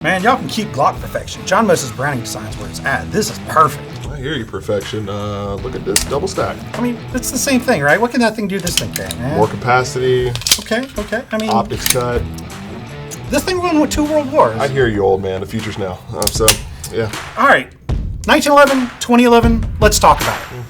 Man, y'all can keep Glock perfection. John Moses Browning Designs where it's at. This is perfect. I hear you, perfection. Look at this double stack. I mean, it's the same thing, right? What can that thing do this thing can, man? More capacity. Okay. I mean, optics cut. This thing won with 2 world wars. I hear you, old man. The future's now. So, yeah. All right. 1911, 2011, let's talk about it.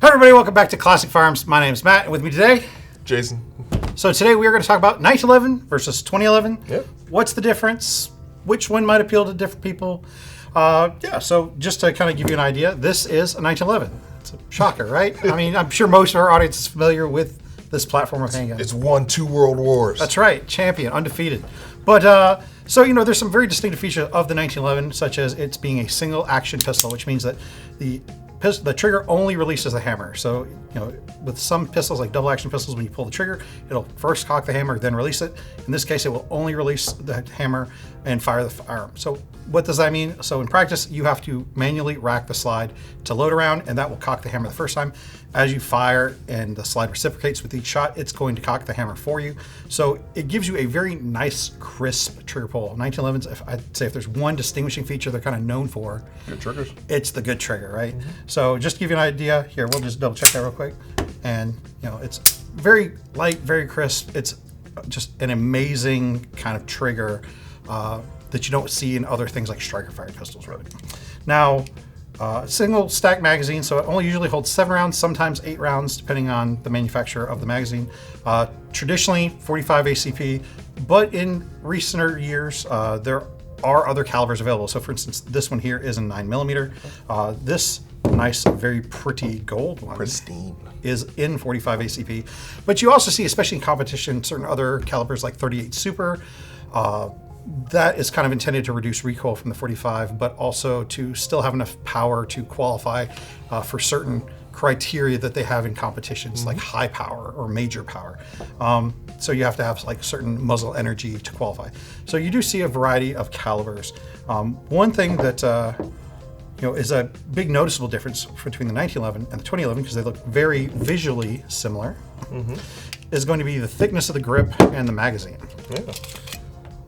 Hi everybody, welcome back to Classic Firearms. My name is Matt, and with me today, Jason. So today we are going to talk about 1911 versus 2011. Yep. What's the difference? Which one might appeal to different people? So just to kind of give you an idea, this is a 1911. It's a shocker, right? I mean, I'm sure most of our audience is familiar with this platform of handgun. It's won 2 world wars. That's right, champion, undefeated. But so there's some very distinctive features of the 1911, such as it's being a single action pistol, which means that the trigger only releases the hammer. So, with some pistols, like double action pistols, when you pull the trigger, it'll first cock the hammer, then release it. In this case, it will only release the hammer and fire the firearm. So what does that mean? So in practice, you have to manually rack the slide to load a round, and that will cock the hammer the first time. As you fire and the slide reciprocates with each shot, it's going to cock the hammer for you. So it gives you a very nice, crisp trigger pull. 1911s, I'd say if there's one distinguishing feature they're kind of known for, good triggers. It's the good trigger, right? Mm-hmm. So just to give you an idea, here, we'll just double check that real quick. And, it's very light, very crisp. It's just an amazing kind of trigger that you don't see in other things like striker fired pistols, really. Now, single stack magazine, so it only usually holds 7 rounds, sometimes 8 rounds, depending on the manufacturer of the magazine. Traditionally, 45 ACP, but in recenter years, there are other calibers available. So for instance, this one here is a 9mm. This nice, very pretty gold one Pristine. Is in 45 ACP. But you also see, especially in competition, certain other calibers like 38 Super, that is kind of intended to reduce recoil from the 45, but also to still have enough power to qualify for certain criteria that they have in competitions, like high power or major power. So you have to have like certain muzzle energy to qualify. So you do see a variety of calibers. One thing that is a big noticeable difference between the 1911 and the 2011, because they look very visually similar, is going to be the thickness of the grip and the magazine. Yeah.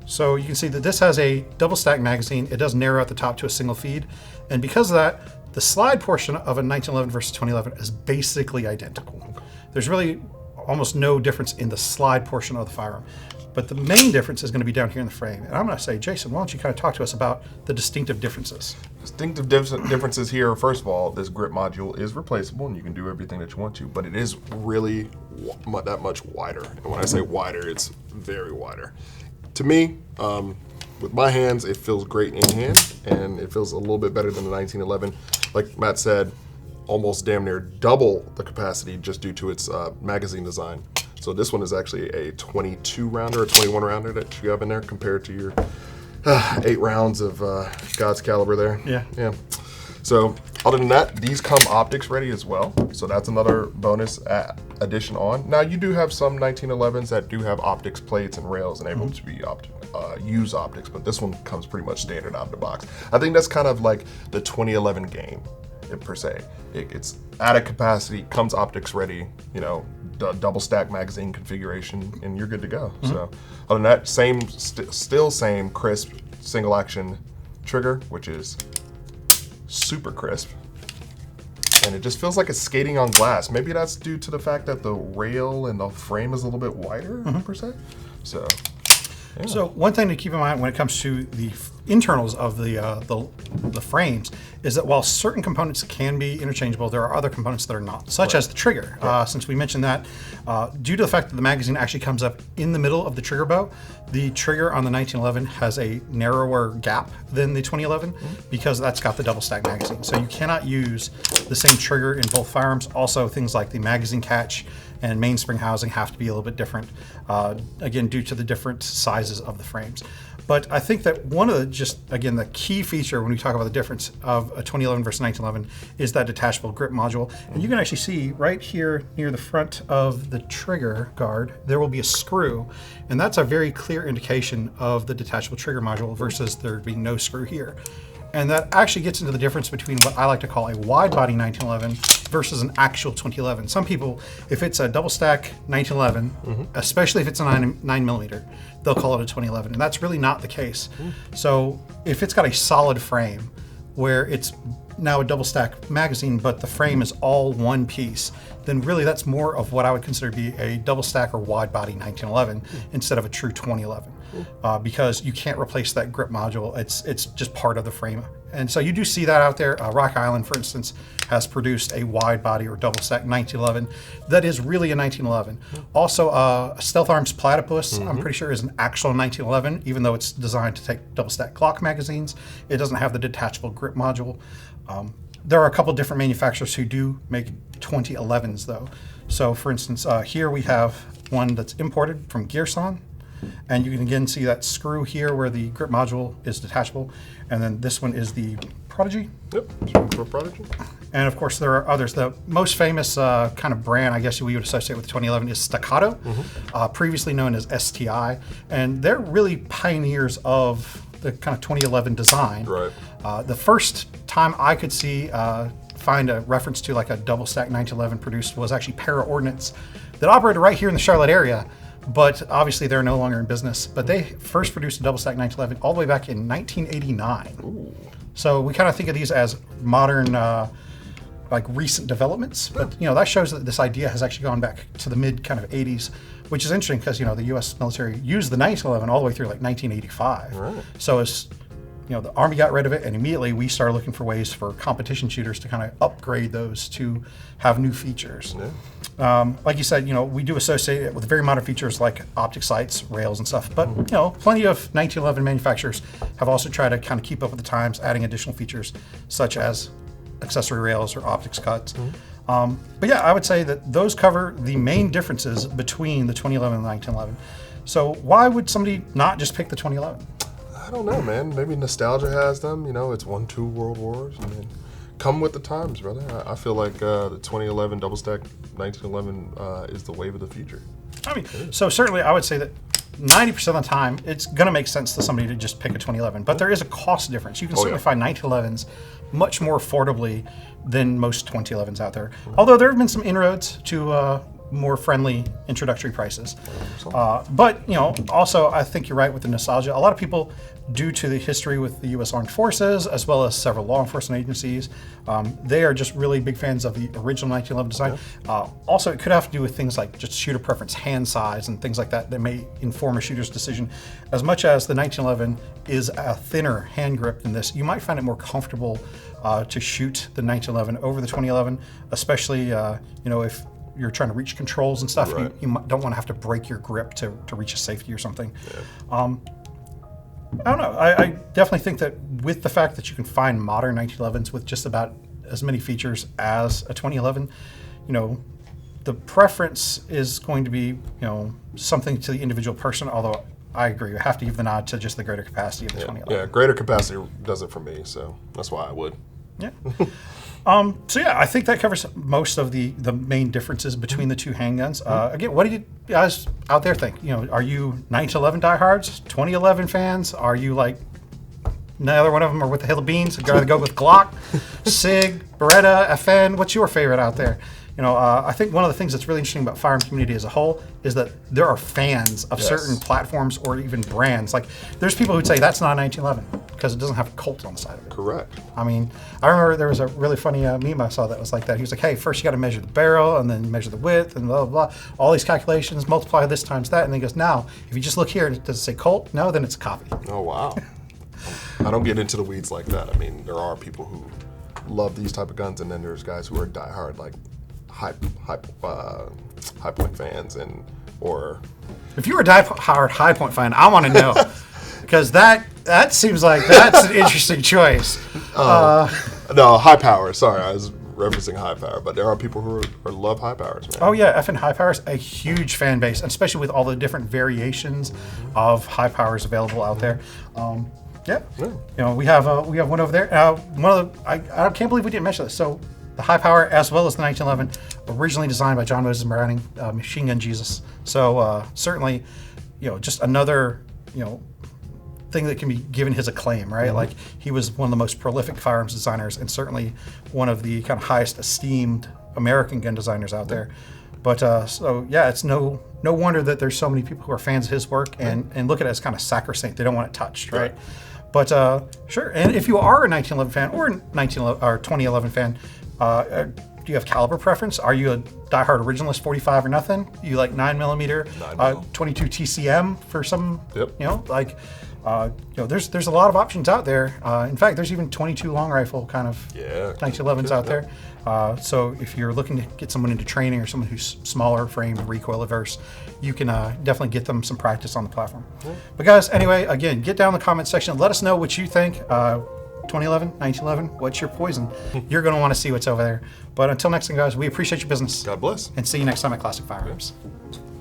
So you can see that this has a double stack magazine. It does narrow at the top to a single feed. And because of that, the slide portion of a 1911 versus 2011 is basically identical. There's really almost no difference in the slide portion of the firearm. But the main difference is going to be down here in the frame. And I'm going to say, Jason, why don't you kind of talk to us about the distinctive differences? Distinctive differences here. First of all, this grip module is replaceable and you can do everything that you want to, but it is really that much wider. And when I say wider, it's very wider. To me, with my hands, it feels great in hand, and it feels a little bit better than the 1911. Like Matt said, almost damn near double the capacity just due to its magazine design. So this one is actually a 22 rounder, a 21 rounder that you have in there compared to your 8 rounds of God's caliber there. Yeah. So other than that, these come optics ready as well. So that's another bonus addition on. Now you do have some 1911s that do have optics plates and rails and able to be use optics, but this one comes pretty much standard out of the box. I think that's kind of like the 2011 game per se. It's at a capacity, comes optics ready, double stack magazine configuration, and you're good to go. So other than that, still same crisp single action trigger, which is super crisp, and it just feels like it's skating on glass. Maybe that's due to the fact that the rail and the frame is a little bit wider per se. So yeah. So one thing to keep in mind when it comes to the internals of the frames is that while certain components can be interchangeable, there are other components that are not, such as the trigger. Since we mentioned that, due to the fact that the magazine actually comes up in the middle of the trigger bow, the trigger on the 1911 has a narrower gap than the 2011 because that's got the double stack magazine. So you cannot use the same trigger in both firearms. Also, things like the magazine catch and mainspring housing have to be a little bit different, again, due to the different sizes of the frames. But I think that one of the just, again, the key feature when we talk about the difference of a 2011 versus 1911 is that detachable grip module. And you can actually see right here near the front of the trigger guard, there will be a screw. And that's a very clear indication of the detachable trigger module versus there being no screw here. And that actually gets into the difference between what I like to call a wide body 1911 versus an actual 2011. Some people, if it's a double stack 1911, especially if it's a 9mm, they'll call it a 2011. And that's really not the case. So if it's got a solid frame where it's now a double stack magazine, but the frame is all one piece, then really that's more of what I would consider to be a double stack or wide body 1911 instead of a true 2011. Because you can't replace that grip module. It's just part of the frame. And so you do see that out there. Rock Island, for instance, has produced a wide body or double stack 1911 that is really a 1911. Also, Stealth Arms Platypus, I'm pretty sure is an actual 1911, even though it's designed to take double stack Glock magazines. It doesn't have the detachable grip module. There are a couple different manufacturers who do make 2011s though. So for instance, here we have one that's imported from Gearson. And you can again see that screw here where the grip module is detachable. And then this one is the Prodigy. Yep, for Prodigy. And of course there are others. The most famous kind of brand I guess we would associate with 2011 is Staccato, previously known as STI. And they're really pioneers of the kind of 2011 design. Right. The first time I could find a reference to like a double stack 1911 produced was actually Para Ordnance that operated right here in the Charlotte area. But obviously they're no longer in business. But they first produced a double stack 1911 all the way back in 1989. Ooh. So we kind of think of these as modern, like recent developments. But that shows that this idea has actually gone back to the mid kind of 80s, which is interesting because the U.S. military used the 1911 all the way through like 1985. Right. So as the Army got rid of it, and immediately we started looking for ways for competition shooters to kind of upgrade those to have new features. Yeah. Like you said, we do associate it with very modern features like optic sights, rails, and stuff. But plenty of 1911 manufacturers have also tried to kind of keep up with the times, adding additional features such as accessory rails or optics cuts. But yeah, I would say that those cover the main differences between the 2011 and the 1911. So why would somebody not just pick the 2011? I don't know, man. Maybe nostalgia has them. It's won 2 world wars. I mean, come with the times, brother. I feel like the 2011 double stack 1911 is the wave of the future. I mean, so certainly I would say that 90% of the time it's going to make sense to somebody to just pick a 2011. But there is a cost difference. You can certainly find 1911s much more affordably than most 2011s out there. Although there have been some inroads to more friendly introductory prices. But also I think you're right with the nostalgia. A lot of people, due to the history with the U.S. Armed Forces as well as several law enforcement agencies, they are just really big fans of the original 1911 design. Also, it could have to do with things like just shooter preference, hand size, and things like that that may inform a shooter's decision. As much as the 1911 is a thinner hand grip than this, you might find it more comfortable to shoot the 1911 over the 2011, especially if you're trying to reach controls and stuff. Right. You don't want to have to break your grip to reach a safety or something. I don't know. I definitely think that with the fact that you can find modern 1911s with just about as many features as a 2011, the preference is going to be, something to the individual person, although I agree, you have to give the nod to just the greater capacity of the 2011. Yeah, greater capacity does it for me, so that's why I would. Yeah. So yeah, I think that covers most of the main differences between the two handguns. Again, what do you guys out there think? Are you 1911 diehards, 2011 fans? Are you like neither one of them are with the hill of beans? I'd rather go with Glock, Sig, Beretta, FN. What's your favorite out there? I think one of the things that's really interesting about firearm community as a whole is that there are fans of certain platforms or even brands. Like, there's people who'd say that's not a 1911 because it doesn't have a Colt on the side of it. Correct. I mean, I remember there was a really funny meme I saw that was like that. He was like, hey, first you got to measure the barrel and then measure the width and blah, blah, blah. All these calculations, multiply this times that. And then he goes, now, if you just look here, does it say Colt? No, then it's a copy. Oh, wow. I don't get into the weeds like that. I mean, there are people who love these type of guns, and then there's guys who are diehard, like, high point fans, or if you were a diehard High Point fan, I want to know, because that seems like that's an interesting choice. No, high power. Sorry, I was referencing high power, but there are people who love high powers, man. Oh yeah, FN high power is a huge fan base, especially with all the different variations of high powers available out there. Yeah. Yeah. You know, we have one over there. One of the I can't believe we didn't mention this. So the high power as well as the 1911, originally designed by John Moses Browning, Machine Gun Jesus. So certainly, you know, just another, you know, thing that can be given his acclaim, right? Like he was one of the most prolific firearms designers and certainly one of the kind of highest esteemed American gun designers out there. But so yeah, it's no wonder that there's so many people who are fans of his work and look at it as kind of sacrosanct. They don't want it touched, right? But sure. And if you are a 1911 fan or 2011 fan, do you have caliber preference? Are you a diehard originalist, 45 or nothing? You like 9mm, 22 TCM for some? Yep. You know, like. You know, there's a lot of options out there. In fact, there's even 22 long rifle kind of 1911s out there. So if you're looking to get someone into training or someone who's smaller frame, recoil averse, you can definitely get them some practice on the platform. But guys, anyway, again, get down in the comment section. Let us know what you think. 2011, 1911, what's your poison? You're going to want to see what's over there. But until next time, guys, we appreciate your business. God bless. And see you next time at Classic Firearms.